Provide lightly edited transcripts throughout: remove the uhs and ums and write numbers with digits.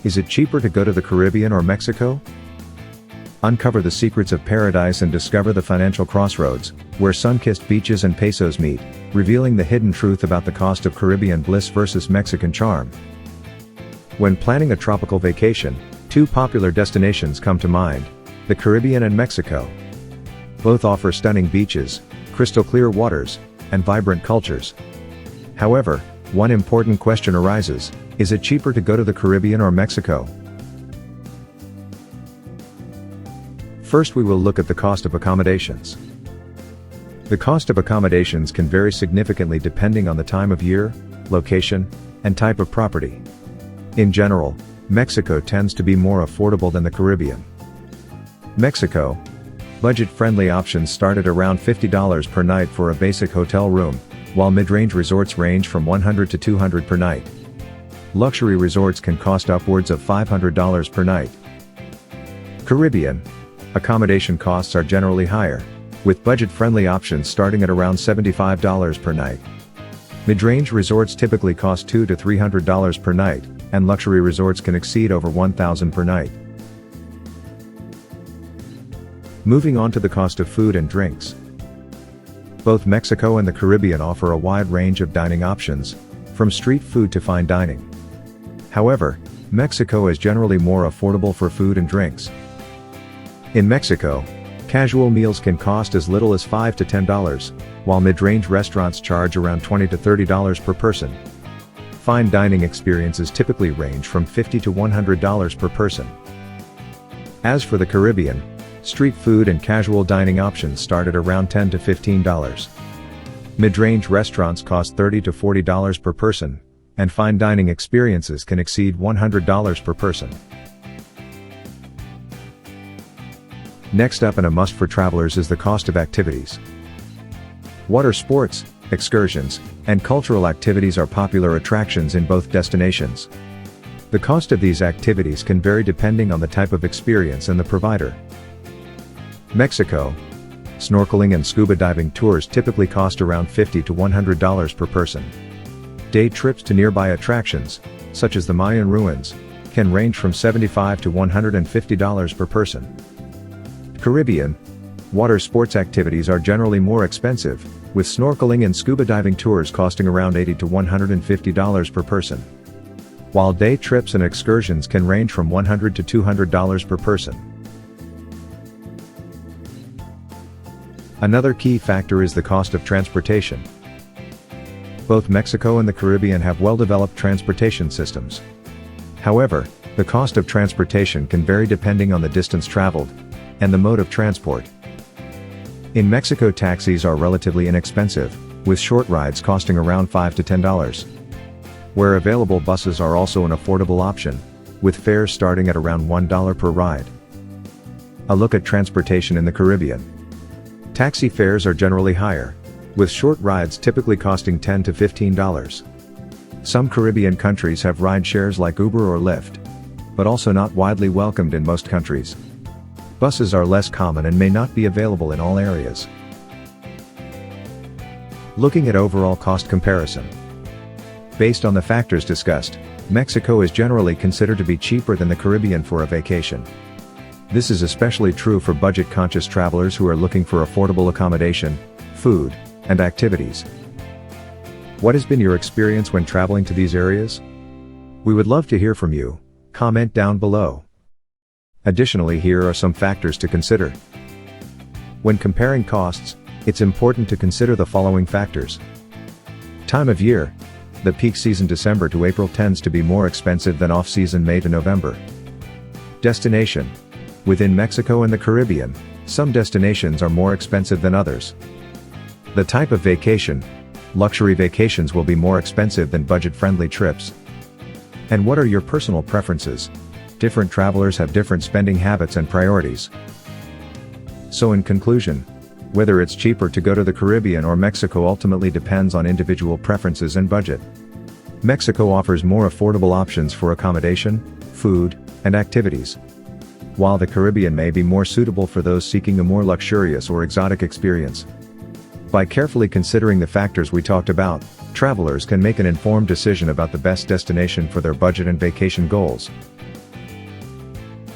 Is it cheaper to go to the Caribbean or Mexico? Uncover the secrets of paradise and discover the financial crossroads, where sun-kissed beaches and pesos meet, revealing the hidden truth about the cost of Caribbean bliss versus Mexican charm. When planning a tropical vacation, two popular destinations come to mind: the Caribbean and Mexico. Both offer stunning beaches, crystal clear waters, and vibrant cultures. However, one important question arises: is it cheaper to go to the Caribbean or Mexico? First, we will look at the cost of accommodations. The cost of accommodations can vary significantly depending on the time of year, location, and type of property. In general, Mexico tends to be more affordable than the Caribbean. Mexico. Budget-friendly options start at around $50 per night for a basic hotel room, while mid-range resorts range from $100 to $200 per night. Luxury resorts can cost upwards of $500 per night. Caribbean. Accommodation costs are generally higher, with budget-friendly options starting at around $75 per night. Mid-range resorts typically cost $200 to $300 per night, and luxury resorts can exceed over $1,000 per night. Moving on to the cost of food and drinks. Both Mexico and the Caribbean offer a wide range of dining options, from street food to fine dining. However, Mexico is generally more affordable for food and drinks. In Mexico, casual meals can cost as little as $5 to $10, while mid-range restaurants charge around $20 to $30 per person. Fine dining experiences typically range from $50 to $100 per person. As for the Caribbean, street food and casual dining options start at around $10 to $15. Mid-range restaurants cost $30 to $40 per person, and fine dining experiences can exceed $100 per person. Next up, and a must for travelers, is the cost of activities. Water sports, excursions, and cultural activities are popular attractions in both destinations. The cost of these activities can vary depending on the type of experience and the provider. Mexico. Snorkeling and scuba diving tours typically cost around $50 to $100 per person. Day trips to nearby attractions, such as the Mayan ruins, can range from $75 to $150 per person. Caribbean. Water sports activities are generally more expensive, with snorkeling and scuba diving tours costing around $80 to $150 per person. While day trips and excursions can range from $100 to $200 per person. Another key factor is the cost of transportation. Both Mexico and the Caribbean have well-developed transportation systems. However, the cost of transportation can vary depending on the distance traveled and the mode of transport. In Mexico, taxis are relatively inexpensive, with short rides costing around $5 to $10. Where available, buses are also an affordable option, with fares starting at around $1 per ride. A look at transportation in the Caribbean. Taxi fares are generally higher, with short rides typically costing $10 to $15. Some Caribbean countries have ride shares like Uber or Lyft, but also not widely welcomed in most countries. Buses are less common and may not be available in all areas. Looking at overall cost comparison. Based on the factors discussed, Mexico is generally considered to be cheaper than the Caribbean for a vacation. This is especially true for budget-conscious travelers who are looking for affordable accommodation, food, and activities. What has been your experience when traveling to these areas? We would love to hear from you. Comment down below. Additionally, here are some factors to consider. When comparing costs, it's important to consider the following factors. Time of year. The peak season December to April tends to be more expensive than off-season May to November. Destination. Within Mexico and the Caribbean, some destinations are more expensive than others. The type of vacation. Luxury vacations will be more expensive than budget-friendly trips. And what are your personal preferences? Different travelers have different spending habits and priorities. So in conclusion, whether it's cheaper to go to the Caribbean or Mexico ultimately depends on individual preferences and budget. Mexico offers more affordable options for accommodation, food, and activities, while the Caribbean may be more suitable for those seeking a more luxurious or exotic experience. By carefully considering the factors we talked about, travelers can make an informed decision about the best destination for their budget and vacation goals.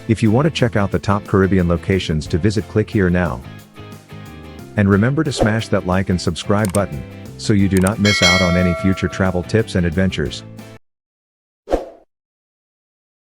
If you want to check out the top Caribbean locations to visit, click here now. And remember to smash that like and subscribe button, so you do not miss out on any future travel tips and adventures.